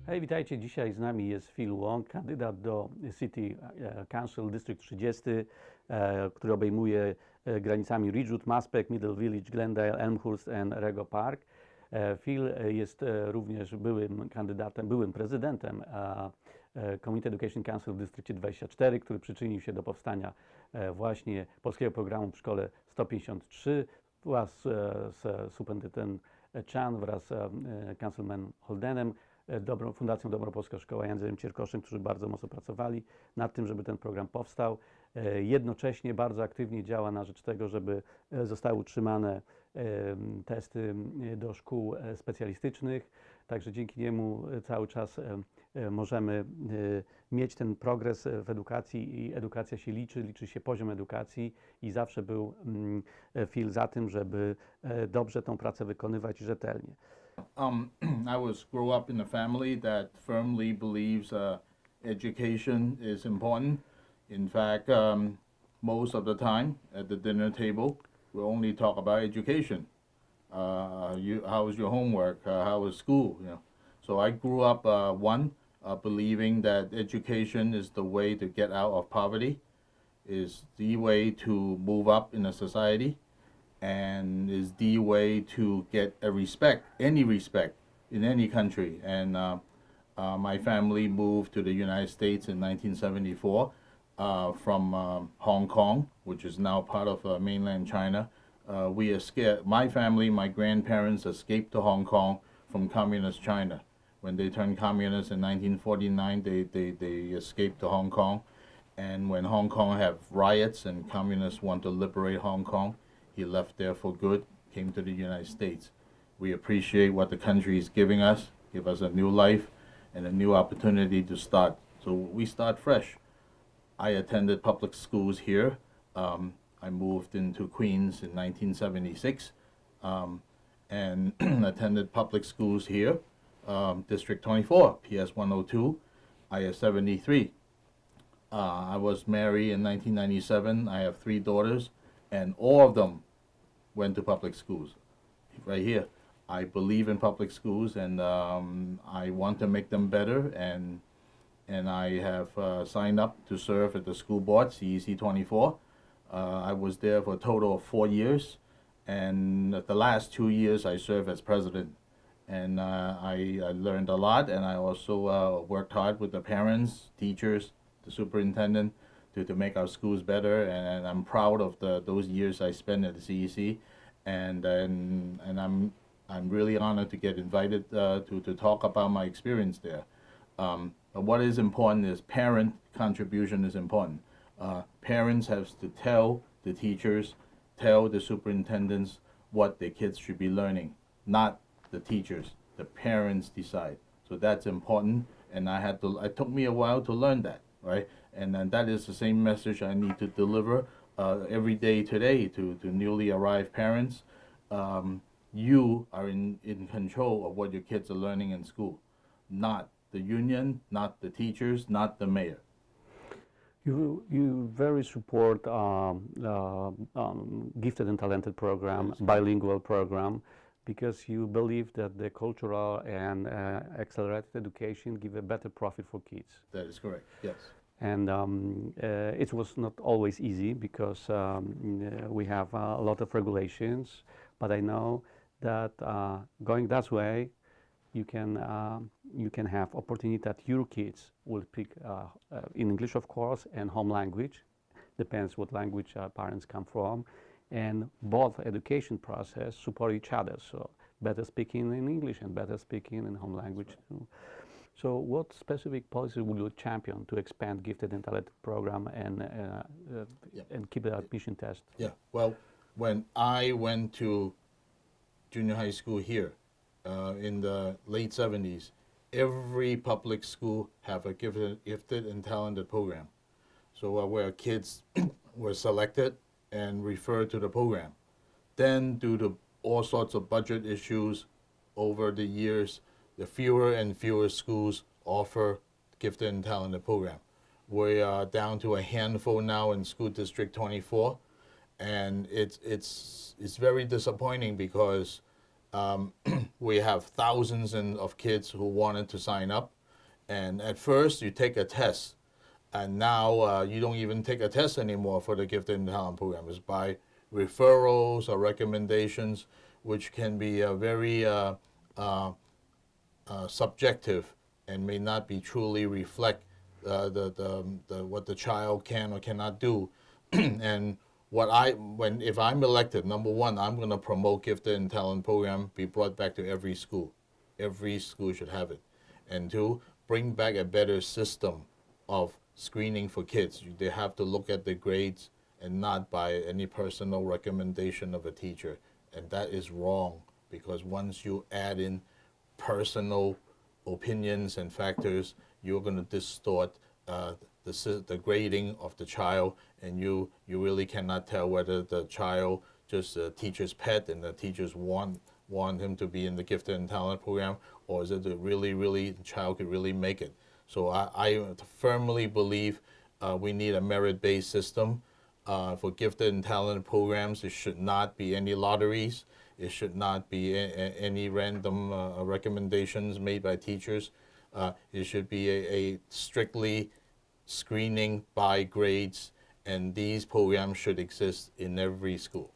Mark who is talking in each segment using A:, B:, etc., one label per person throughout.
A: Hej, witajcie. Dzisiaj z nami jest Phil Wong, kandydat do City Council District 30, który obejmuje granicami Ridgewood, Maspeth, Middle Village, Glendale, Elmhurst and Rego Park. Phil jest również byłym kandydatem, byłym prezydentem Community Education Council w Dystrykcie 24, który przyczynił się do powstania właśnie polskiego programu w szkole 153 wraz z superintendent Chan wraz z Councilman Holdenem, Fundacją Dobra Polska Szkoła Jędrzejem Cierkoszem, którzy bardzo mocno pracowali nad tym, żeby ten program powstał. Jednocześnie bardzo aktywnie działa na rzecz tego, żeby zostały utrzymane testy do szkół specjalistycznych. Także dzięki niemu cały czas możemy mieć ten progres w edukacji i edukacja się liczy się poziom edukacji i zawsze był Phil za tym, żeby dobrze tą pracę wykonywać i rzetelnie.
B: I grew up in a family that firmly believes education is important. In fact, most of the time at the dinner table, we only talk about education. How was your homework? How was school? You know. So I grew up believing that education is the way to get out of poverty, is the way to move up in a society, and is the way to get any respect in any country. And my family moved to the United States in 1974 from Hong Kong, which is now part of mainland China. We escaped, my family, my grandparents escaped to Hong Kong from communist China. When they turned communist in 1949, they escaped to Hong Kong. And when Hong Kong have riots and communists want to liberate Hong Kong, he left there for good, came to the United States. We appreciate what the country is giving us, give us a new life and a new opportunity to start. So we start fresh. I attended public schools here. I moved into Queens in 1976 and attended public schools here, District 24, PS 102, IS 73. I was married in 1997. I have 3 daughters, and all of them went to public schools. Right here, I believe in public schools, and I want to make them better. And I have signed up to serve at the school board, CEC 24. I was there for a total of 4 years, and the last 2 years I served as president. And I learned a lot, and I also worked hard with the parents, teachers, the superintendent to make our schools better, and I'm proud of those years I spent at the CEC, and I'm really honored to get invited to talk about my experience there. But what is important is parent contribution is important. Parents have to tell the teachers, tell the superintendents what the kids should be learning, not the teachers. The parents decide. So that's important, and it took me a while to learn that, right? And then that is the same message I need to deliver every day today to newly arrived parents. You are in control of what your kids are learning in school, not the union, not the teachers, not the mayor.
A: You very support gifted and talented program, bilingual program, because you believe that the cultural and accelerated education give a better profit for kids.
B: That is correct, yes.
A: And it was not always easy because we have a lot of regulations, but I know that going that way, you can have opportunity that your kids will speak in English, of course, and home language, depends what language parents come from, and both education process support each other, so better speaking in English and better speaking in home language too. So what specific policy would you champion to expand gifted and talented program and keep the admission test?
B: Yeah, well, when I went to junior high school here in the late 70s, every public school have a gifted and talented program. So where kids were selected and referred to the program. Then due to all sorts of budget issues over the years, the fewer and fewer schools offer gifted and talented program. We are down to a handful now in School District 24, and it's very disappointing because we have thousands of kids who wanted to sign up. And at first, you take a test. And now you don't even take a test anymore for the Gifted and Talent program. It's by referrals or recommendations, which can be very subjective and may not be truly reflect what the child can or cannot do. And if I'm elected, number one, I'm going to promote Gifted and Talent program be brought back to every school. Every school should have it. And two, bring back a better system of screening for kids. They have to look at the grades and not by any personal recommendation of a teacher. And that is wrong, because once you add in personal opinions and factors, you're going to distort the grading of the child, and you really cannot tell whether the child just a teacher's pet and the teachers want him to be in the Gifted and Talent program, or is it really the child could really make it. So I firmly believe we need a merit-based system for Gifted and Talent programs. It should not be any lotteries. It should not be any random recommendations made by teachers. It should be a strictly screening by grades, and these programs should exist in every school.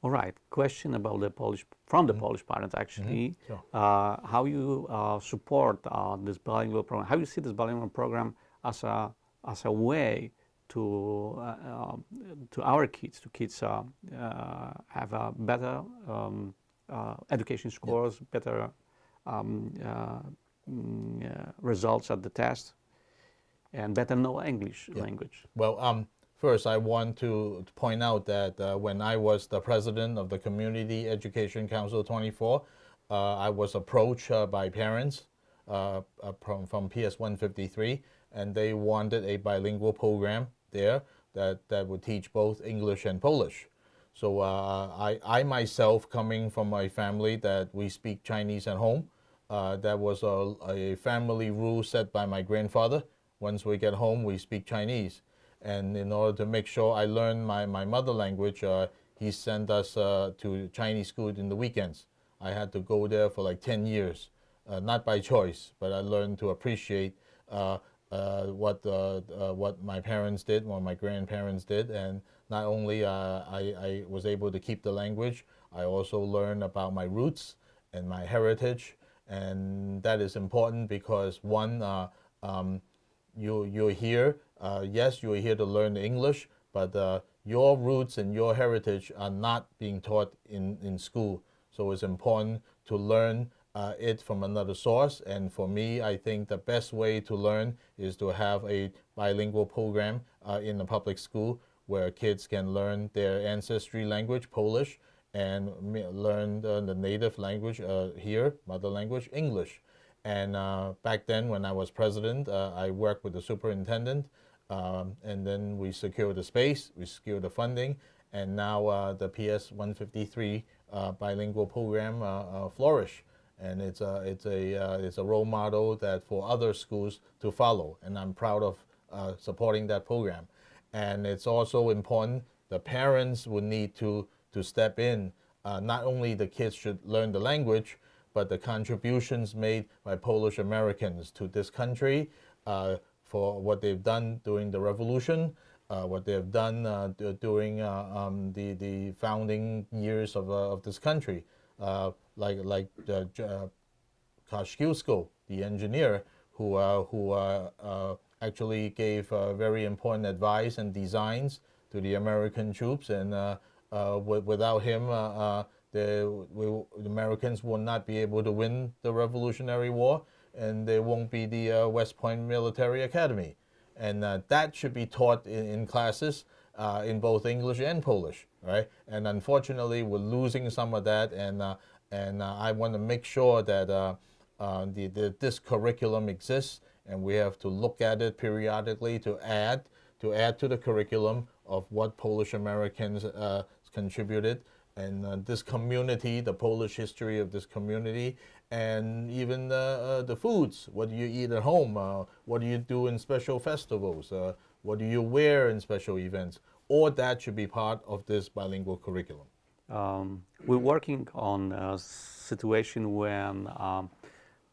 A: All right. Question about the Polish, from the Polish parents actually.
B: Sure.
A: How you support this bilingual program? How you see this bilingual program as a way to our kids, have a better education scores, better results at the test, and better know English language.
B: Well, first, I want to point out that when I was the president of the Community Education Council 24, I was approached by parents from PS 153, and they wanted a bilingual program there that would teach both English and Polish. So I myself, coming from a family that we speak Chinese at home, that was a family rule set by my grandfather. Once we get home, we speak Chinese. And in order to make sure I learn my mother language, he sent us to Chinese school in the weekends. I had to go there for like 10 years, not by choice, but I learned to appreciate what my parents did, what my grandparents did. And not only I was able to keep the language, I also learned about my roots and my heritage. And that is important because one, you're here, yes, you're here to learn English, but your roots and your heritage are not being taught in school. So it's important to learn it from another source. And for me, I think the best way to learn is to have a bilingual program in the public school where kids can learn their ancestry language, Polish, and learn the native language here, mother language, English. And back then, when I was president, I worked with the superintendent, and then we secured the space, we secured the funding, and now the PS 153 bilingual program flourish. And it's a role model that for other schools to follow, and I'm proud of supporting that program. And it's also important the parents would need to step in. Not only the kids should learn the language, but the contributions made by Polish Americans to this country for what they've done during the revolution, what they've done during the founding years of this country. Like Kościuszko, the engineer, who actually gave very important advice and designs to the American troops, and without him, the Americans will not be able to win the Revolutionary War, and there won't be the West Point Military Academy. And that should be taught in classes in both English and Polish, right? And unfortunately, we're losing some of that, and I want to make sure that this curriculum exists, and we have to look at it periodically to add to the curriculum of what Polish Americans contributed, and this community, the Polish history of this community, and even the foods. What do you eat at home? What do you do in special festivals? What do you wear in special events? All that should be part of this bilingual curriculum.
A: we're working on a situation when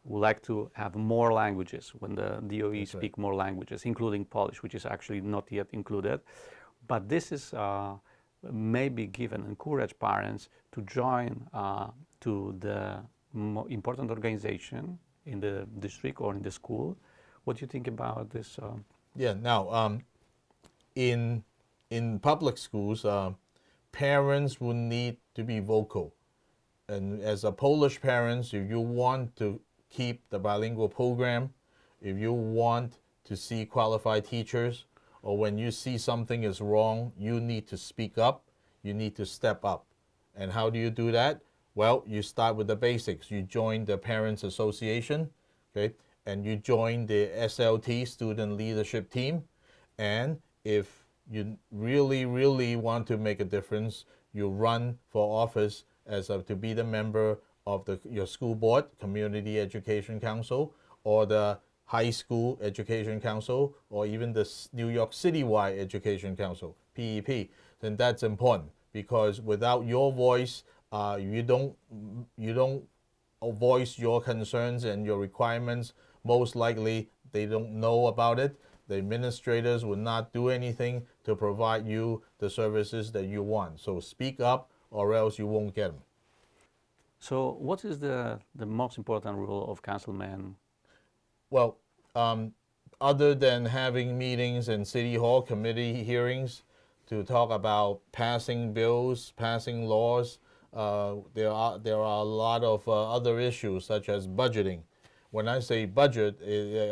A: we like to have more languages, when the DOE
C: That's
A: speak more languages, including Polish, which is actually not yet included. But this is maybe give and encourage parents to join to the important organization in the district or in the school. What do you think about this?
C: Yeah. Now, in public schools, parents will need to be vocal. And as a Polish parents, if you want to keep the bilingual program, if you want to see qualified teachers, or when you see something is wrong, you need to speak up, you need to step up. And how do you do that? Well, you start with the basics. You join the Parents Association, okay, and you join the SLT, Student Leadership Team. And if you really, really want to make a difference, you run for office as to be the member of your school board, Community Education Council, or the High School Education Council, or even the New York City-wide Education Council, PEP. Then that's important, because without your voice, you don't voice your concerns and your requirements. Most likely, they don't know about it. The administrators will not do anything to provide you the services that you want. So speak up, or else you won't get them.
A: So what is the most important role of councilman?
C: Well, other than having meetings in City Hall committee hearings to talk about passing bills, passing laws, there are a lot of other issues such as budgeting. When I say budget,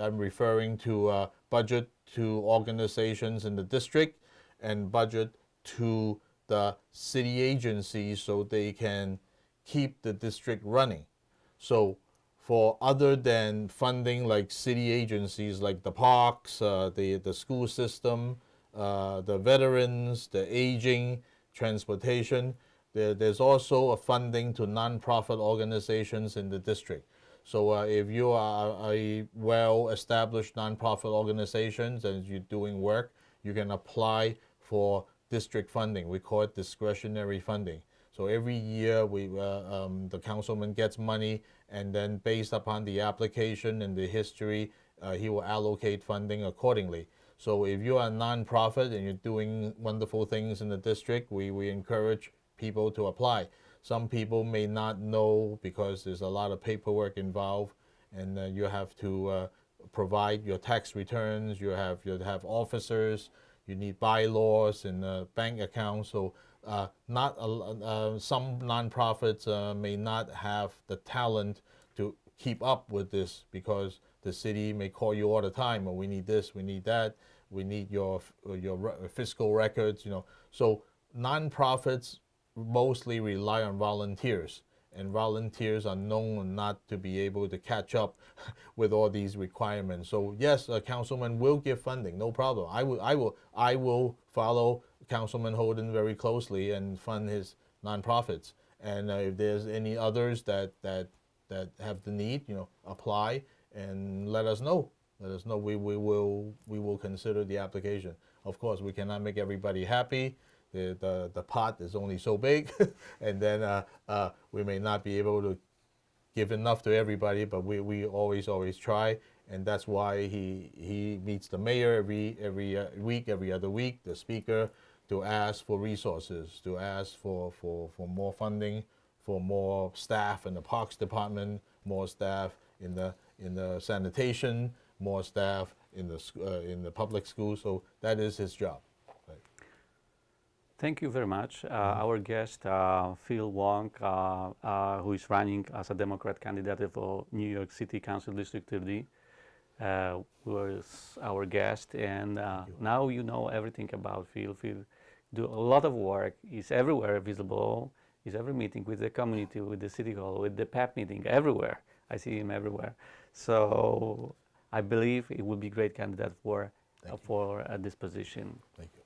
C: I'm referring to budget to organizations in the district and budget to the city agencies so they can keep the district running. So for other than funding like city agencies like the parks, the school system, the veterans, the aging, transportation, there's also a funding to nonprofit organizations in the district. So if you are a well-established nonprofit organization and you're doing work, you can apply for district funding. We call it discretionary funding. So every year the councilman gets money, and then based upon the application and the history, he will allocate funding accordingly. So if you are a nonprofit and you're doing wonderful things in the district, we encourage people to apply. Some people may not know because there's a lot of paperwork involved, and you have to provide your tax returns, you have officers, you need bylaws and bank accounts. So some nonprofits may not have the talent to keep up with this because the city may call you all the time, we need this, we need that, we need your fiscal records, So nonprofits mostly rely on volunteers, and volunteers are known not to be able to catch up with all these requirements. So yes, a councilman will give funding, no problem. I will follow Councilman Holden very closely and fund his nonprofits. And if there's any others that have the need, apply and let us know. Let us know. We will consider the application. Of course, we cannot make everybody happy. The pot is only so big, and then we may not be able to give enough to everybody, but we always try, and that's why he meets the mayor every week, every other week, the speaker, to ask for resources, to ask for more funding, for more staff in the parks department, more staff in the sanitation, more staff in the public schools. So that is his job.
A: Thank you very much. Our guest, Phil Wong, who is running as a Democrat candidate for New York City Council District 30, was our guest. And now you know everything about Phil. Phil do a lot of work. He's everywhere visible. He's every meeting with the community, with the city hall, with the PEP meeting, everywhere. I see him everywhere. So I believe he will be a great candidate for this position.
C: Thank you.